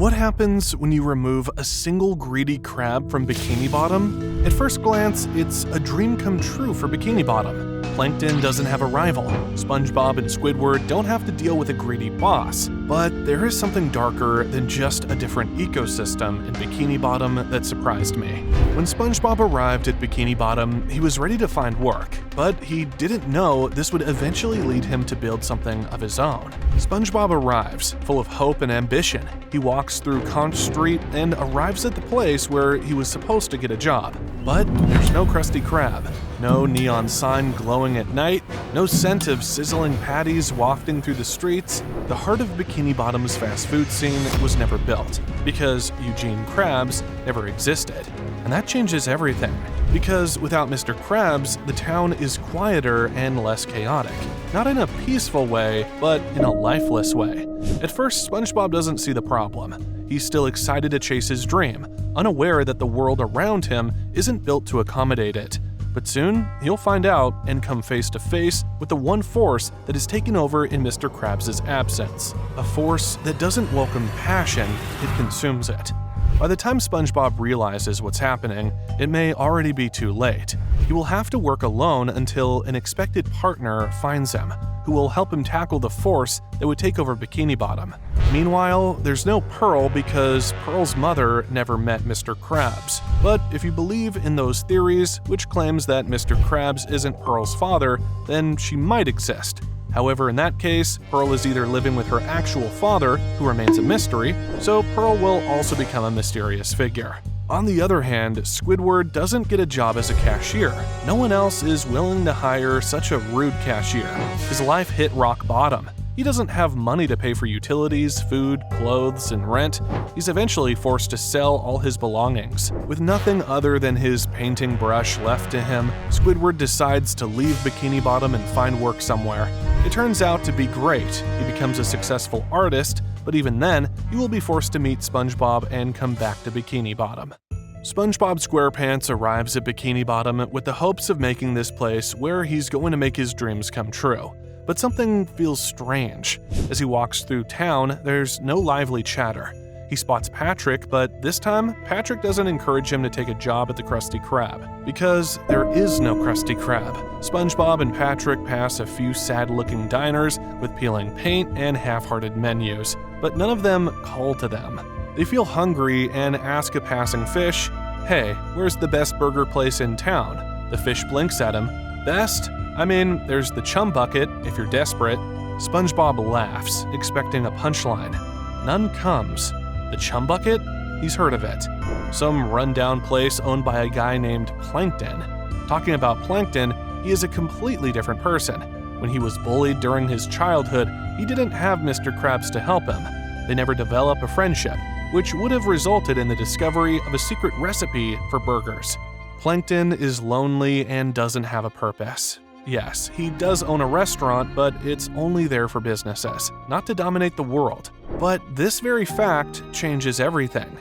What happens when you remove a single greedy crab from Bikini Bottom? At first glance, it's a dream come true for Bikini Bottom. Plankton doesn't have a rival. SpongeBob and Squidward don't have to deal with a greedy boss. But there is something darker than just a different ecosystem in Bikini Bottom that surprised me. When SpongeBob arrived at Bikini Bottom, he was ready to find work, but he didn't know this would eventually lead him to build something of his own. SpongeBob arrives, full of hope and ambition. He walks through Conch Street and arrives at the place where he was supposed to get a job. But there's no Krusty Krab, no neon sign glowing at night, no scent of sizzling patties wafting through the streets. The heart of Bikini Bottom's fast food scene was never built, because Eugene Krabs never existed. And that changes everything, because without Mr. Krabs, the town is quieter and less chaotic. Not in a peaceful way, but in a lifeless way. At first, SpongeBob doesn't see the problem. He's still excited to chase his dream, unaware that the world around him isn't built to accommodate it. But soon, he'll find out and come face to face with the one force that is taking over in Mr. Krabs' absence. A force that doesn't welcome passion, it consumes it. By the time SpongeBob realizes what's happening, it may already be too late. He will have to work alone until an expected partner finds him, who will help him tackle the force that would take over Bikini Bottom. Meanwhile, there's no Pearl because Pearl's mother never met Mr. Krabs. But if you believe in those theories, which claims that Mr. Krabs isn't Pearl's father, then she might exist. However, in that case, Pearl is either living with her actual father, who remains a mystery, so Pearl will also become a mysterious figure. On the other hand, Squidward doesn't get a job as a cashier. No one else is willing to hire such a rude cashier. His life hit rock bottom. He doesn't have money to pay for utilities, food, clothes, and rent. He's eventually forced to sell all his belongings. With nothing other than his painting brush left to him, Squidward decides to leave Bikini Bottom and find work somewhere. It turns out to be great. He becomes a successful artist, but even then, he will be forced to meet SpongeBob and come back to Bikini Bottom. SpongeBob SquarePants arrives at Bikini Bottom with the hopes of making this place where he's going to make his dreams come true. But something feels strange. As he walks through town, there's no lively chatter. He spots Patrick, but this time, Patrick doesn't encourage him to take a job at the Krusty Krab, because there is no Krusty Krab. SpongeBob and Patrick pass a few sad-looking diners with peeling paint and half-hearted menus, but none of them call to them. They feel hungry and ask a passing fish, "Hey, where's the best burger place in town?" The fish blinks at him. "Best? I mean, there's the Chum Bucket, if you're desperate." SpongeBob laughs, expecting a punchline. None comes. The Chum Bucket? He's heard of it. Some rundown place owned by a guy named Plankton. Talking about Plankton, he is a completely different person. When he was bullied during his childhood, he didn't have Mr. Krabs to help him. They never develop a friendship, which would have resulted in the discovery of a secret recipe for burgers. Plankton is lonely and doesn't have a purpose. Yes, he does own a restaurant, but it's only there for businesses, not to dominate the world. But this very fact changes everything.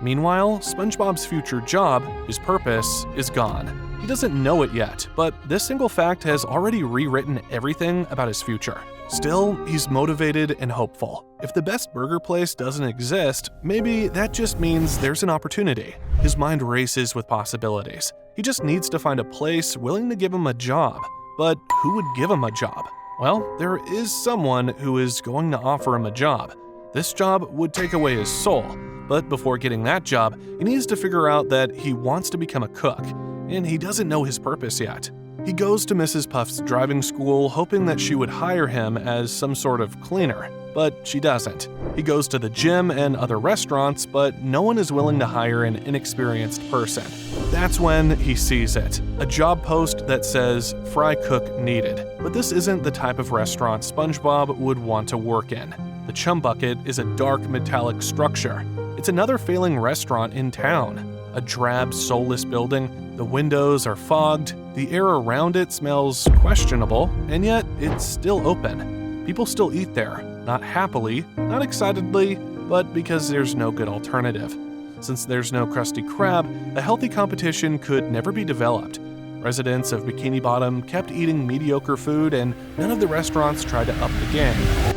Meanwhile, SpongeBob's future job, his purpose, is gone. He doesn't know it yet, but this single fact has already rewritten everything about his future. Still, he's motivated and hopeful. If the best burger place doesn't exist, maybe that just means there's an opportunity. His mind races with possibilities. He just needs to find a place willing to give him a job. But who would give him a job? Well, there is someone who is going to offer him a job. This job would take away his soul, but before getting that job, he needs to figure out that he wants to become a cook, and he doesn't know his purpose yet. He goes to Mrs. Puff's driving school hoping that she would hire him as some sort of cleaner, but she doesn't. He goes to the gym and other restaurants, but no one is willing to hire an inexperienced person. That's when he sees it, a job post that says fry cook needed. But this isn't the type of restaurant SpongeBob would want to work in. The Chum Bucket is a dark metallic structure. It's another failing restaurant in town. A drab, soulless building, the windows are fogged, the air around it smells questionable, and yet it's still open. People still eat there, not happily, not excitedly, but because there's no good alternative. Since there's no Krusty Krab, a healthy competition could never be developed. Residents of Bikini Bottom kept eating mediocre food, and none of the restaurants tried to up the game.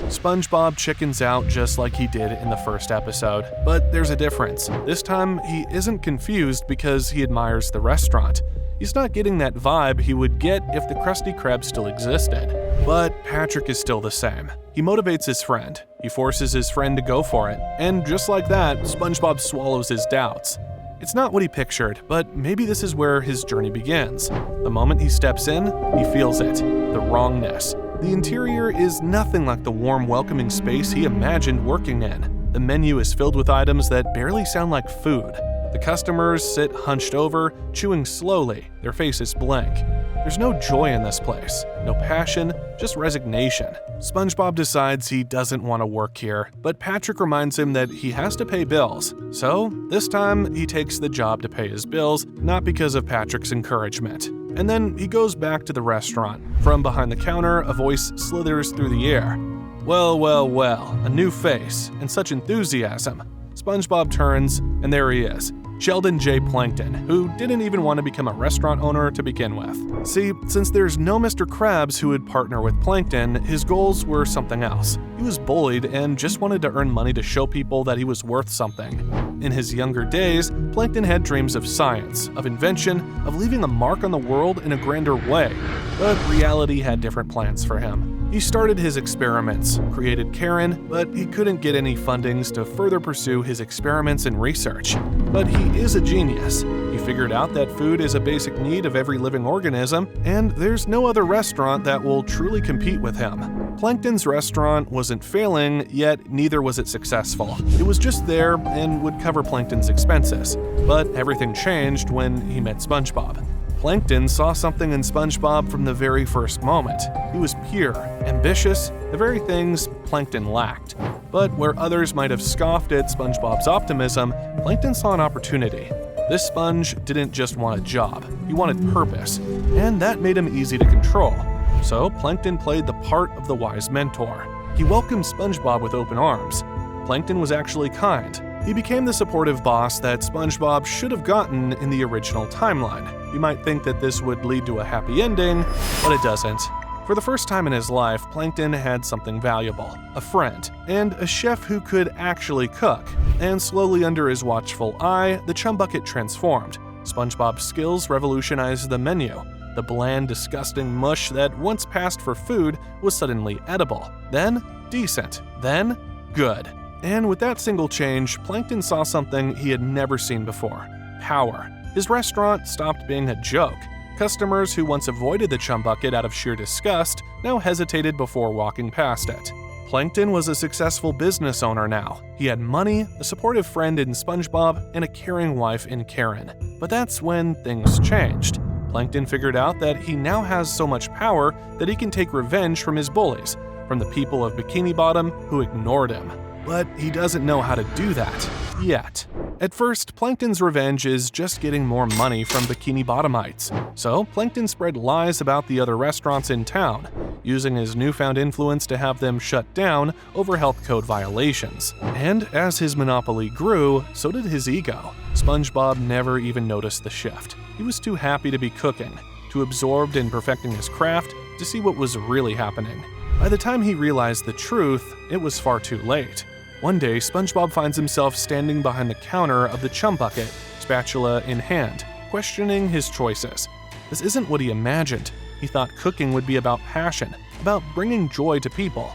SpongeBob chickens out just like he did in the first episode, but there's a difference. This time, he isn't confused because he admires the restaurant. He's not getting that vibe he would get if the Krusty Krab still existed. But Patrick is still the same. He motivates his friend. He forces his friend to go for it. And just like that, SpongeBob swallows his doubts. It's not what he pictured, but maybe this is where his journey begins. The moment he steps in, he feels it. The wrongness. The interior is nothing like the warm, welcoming space he imagined working in. The menu is filled with items that barely sound like food. The customers sit hunched over, chewing slowly, their faces blank. There's no joy in this place, no passion, just resignation. SpongeBob decides he doesn't want to work here, but Patrick reminds him that he has to pay bills. So, this time, he takes the job to pay his bills, not because of Patrick's encouragement. And then he goes back to the restaurant. From behind the counter, a voice slithers through the air. Well, well, well, a new face, and such enthusiasm. SpongeBob turns, and there he is, Sheldon J. Plankton, who didn't even want to become a restaurant owner to begin with. See, since there's no Mr. Krabs who would partner with Plankton, his goals were something else. He was bullied and just wanted to earn money to show people that he was worth something. In his younger days, Plankton had dreams of science, of invention, of leaving a mark on the world in a grander way. But reality had different plans for him. He started his experiments, created Karen, but he couldn't get any fundings to further pursue his experiments and research. But he is a genius. He figured out that food is a basic need of every living organism, and there's no other restaurant that will truly compete with him. Plankton's restaurant wasn't failing, yet neither was it successful. It was just there and would cover Plankton's expenses. But everything changed when he met SpongeBob. Plankton saw something in SpongeBob from the very first moment. He was pure, ambitious, the very things Plankton lacked. But where others might have scoffed at SpongeBob's optimism, Plankton saw an opportunity. This sponge didn't just want a job, he wanted purpose, and that made him easy to control. So Plankton played the part of the wise mentor. He welcomed SpongeBob with open arms. Plankton was actually kind. He became the supportive boss that SpongeBob should have gotten in the original timeline. You might think that this would lead to a happy ending, but it doesn't. For the first time in his life, Plankton had something valuable, a friend, and a chef who could actually cook. And slowly under his watchful eye, the chum bucket transformed. SpongeBob's skills revolutionized the menu. The bland, disgusting mush that once passed for food was suddenly edible, then decent, then good. And with that single change, Plankton saw something he had never seen before: power. His restaurant stopped being a joke. Customers who once avoided the chum bucket out of sheer disgust now hesitated before walking past it. Plankton was a successful business owner now. He had money, a supportive friend in SpongeBob, and a caring wife in Karen. But that's when things changed. Plankton figured out that he now has so much power that he can take revenge from his bullies, from the people of Bikini Bottom who ignored him. But he doesn't know how to do that yet. At first, Plankton's revenge is just getting more money from Bikini Bottomites. So Plankton spread lies about the other restaurants in town, using his newfound influence to have them shut down over health code violations. And as his monopoly grew, so did his ego. SpongeBob never even noticed the shift. He was too happy to be cooking, too absorbed in perfecting his craft to see what was really happening. By the time he realized the truth, it was far too late. One day, SpongeBob finds himself standing behind the counter of the chum bucket, spatula in hand, questioning his choices. This isn't what he imagined. He thought cooking would be about passion, about bringing joy to people.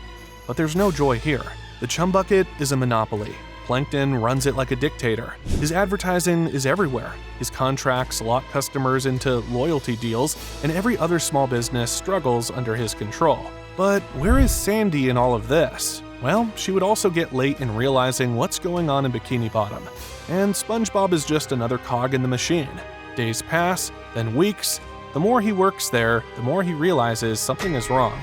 But there's no joy here. The chum bucket is a monopoly. Plankton runs it like a dictator. His advertising is everywhere. His contracts lock customers into loyalty deals, and every other small business struggles under his control. But where is Sandy in all of this? Well, she would also get late in realizing what's going on in Bikini Bottom. And SpongeBob is just another cog in the machine. Days pass, then weeks. The more he works there, the more he realizes something is wrong.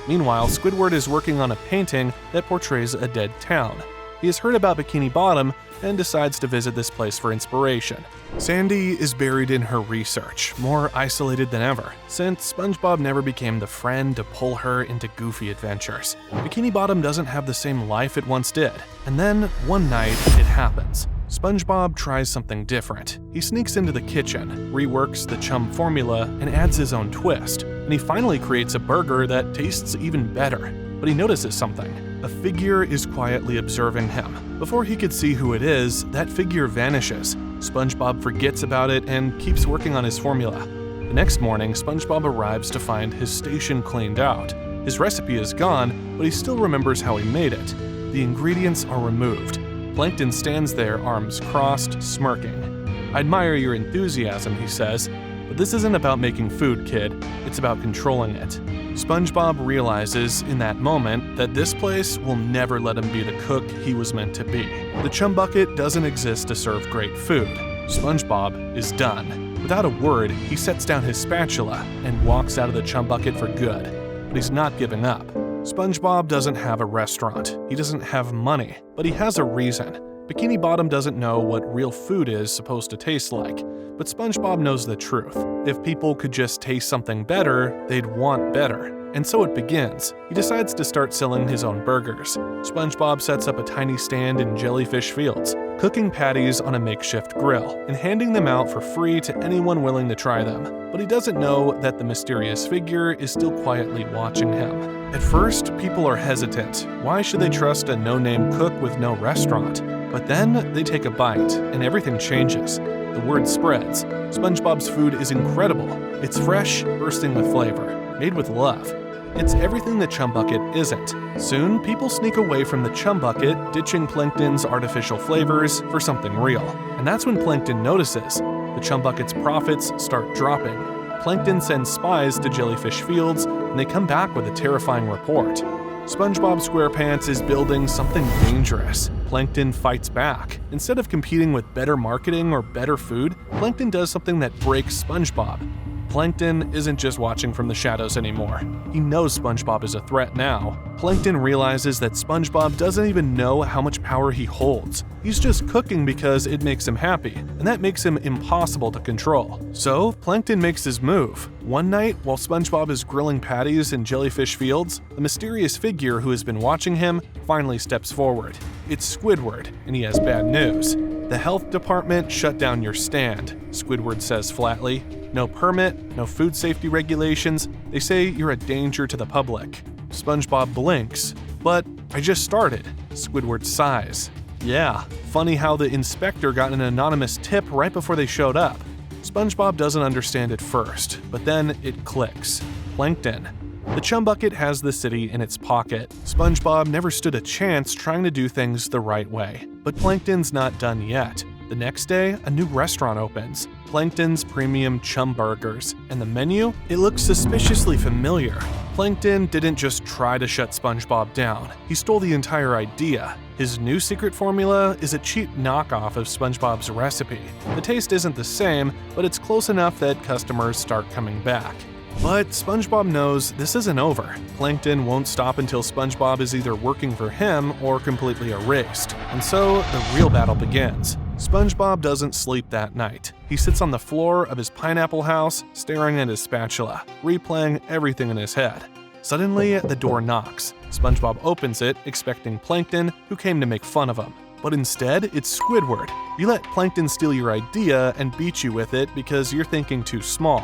Meanwhile, Squidward is working on a painting that portrays a dead town. He has heard about Bikini Bottom and decides to visit this place for inspiration. Sandy is buried in her research, more isolated than ever, since SpongeBob never became the friend to pull her into goofy adventures. Bikini Bottom doesn't have the same life it once did, and then, one night, it happens. SpongeBob tries something different. He sneaks into the kitchen, reworks the chum formula, and adds his own twist, and he finally creates a burger that tastes even better. But he notices something. a figure is quietly observing him. Before he could see who it is, that figure vanishes. SpongeBob forgets about it and keeps working on his formula. The next morning, SpongeBob arrives to find his station cleaned out. His recipe is gone, but he still remembers how he made it. The ingredients are removed. Plankton stands there, arms crossed, smirking. "I admire your enthusiasm," he says, "but this isn't about making food, kid. It's about controlling it." SpongeBob realizes in that moment that this place will never let him be the cook he was meant to be. The chum bucket doesn't exist to serve great food. SpongeBob is done. Without a word, he sets down his spatula and walks out of the chum bucket for good. But he's not giving up. SpongeBob doesn't have a restaurant. He doesn't have money, but he has a reason. Bikini Bottom doesn't know what real food is supposed to taste like, but SpongeBob knows the truth. If people could just taste something better, they'd want better. And so it begins. He decides to start selling his own burgers. SpongeBob sets up a tiny stand in Jellyfish Fields, cooking patties on a makeshift grill, and handing them out for free to anyone willing to try them. But he doesn't know that the mysterious figure is still quietly watching him. At first, people are hesitant. Why should they trust a no-name cook with no restaurant? But then they take a bite, and everything changes. The word spreads. SpongeBob's food is incredible. It's fresh, bursting with flavor, made with love. It's everything the chum bucket isn't. Soon, people sneak away from the chum bucket, ditching Plankton's artificial flavors for something real. And that's when Plankton notices. The chum bucket's profits start dropping. Plankton sends spies to Jellyfish Fields, and they come back with a terrifying report. SpongeBob SquarePants is building something dangerous. Plankton fights back. Instead of competing with better marketing or better food, Plankton does something that breaks SpongeBob. Plankton isn't just watching from the shadows anymore. He knows SpongeBob is a threat now. Plankton realizes that SpongeBob doesn't even know how much power he holds. He's just cooking because it makes him happy, and that makes him impossible to control. So, Plankton makes his move. One night, while SpongeBob is grilling patties in Jellyfish Fields, the mysterious figure who has been watching him finally steps forward. It's Squidward, and he has bad news. "The health department shut down your stand," Squidward says flatly. "No permit, no food safety regulations. They say you're a danger to the public." SpongeBob blinks. "But I just started," Squidward sighs. "Yeah, funny how the inspector got an anonymous tip right before they showed up." SpongeBob doesn't understand at first, but then it clicks. Plankton. The chum bucket has the city in its pocket. SpongeBob never stood a chance trying to do things the right way. But Plankton's not done yet. The next day, a new restaurant opens. Plankton's Premium Chum Burgers. And the menu? It looks suspiciously familiar. Plankton didn't just try to shut SpongeBob down. He stole the entire idea. His new secret formula is a cheap knockoff of SpongeBob's recipe. The taste isn't the same, but it's close enough that customers start coming back. But SpongeBob knows this isn't over. Plankton won't stop until SpongeBob is either working for him or completely erased. And so the real battle begins. SpongeBob doesn't sleep that night. He sits on the floor of his pineapple house, staring at his spatula, replaying everything in his head. Suddenly, the door knocks. SpongeBob opens it, expecting Plankton, who came to make fun of him. But instead, it's Squidward. You let Plankton steal your idea and beat you with it because you're thinking too small.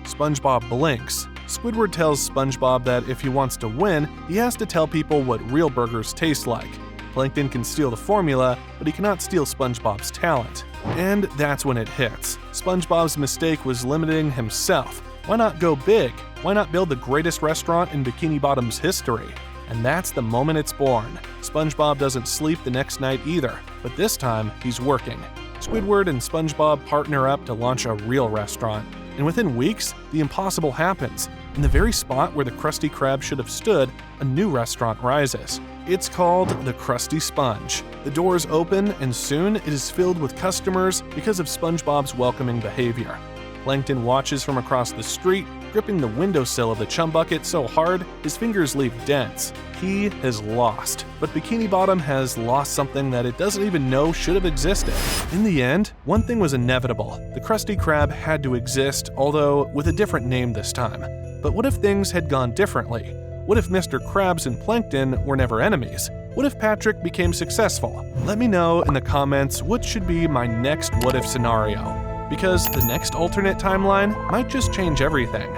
SpongeBob blinks. Squidward tells SpongeBob that if he wants to win, he has to tell people what real burgers taste like. Plankton can steal the formula, but he cannot steal SpongeBob's talent. And that's when it hits. SpongeBob's mistake was limiting himself. Why not go big? Why not build the greatest restaurant in Bikini Bottom's history? And that's the moment it's born. SpongeBob doesn't sleep the next night either, but this time he's working. Squidward and SpongeBob partner up to launch a real restaurant. And within weeks, the impossible happens. In the very spot where the Krusty Krab should have stood, a new restaurant rises. It's called the Krusty Sponge. The doors open, and soon it is filled with customers because of SpongeBob's welcoming behavior. Plankton watches from across the street, gripping the windowsill of the chum bucket so hard his fingers leave dents. He has lost. But Bikini Bottom has lost something that it doesn't even know should have existed. In the end, one thing was inevitable. The Krusty Krab had to exist, although with a different name this time. But what if things had gone differently? What if Mr. Krabs and Plankton were never enemies? What if Patrick became successful? Let me know in the comments what should be my next what if scenario, because the next alternate timeline might just change everything.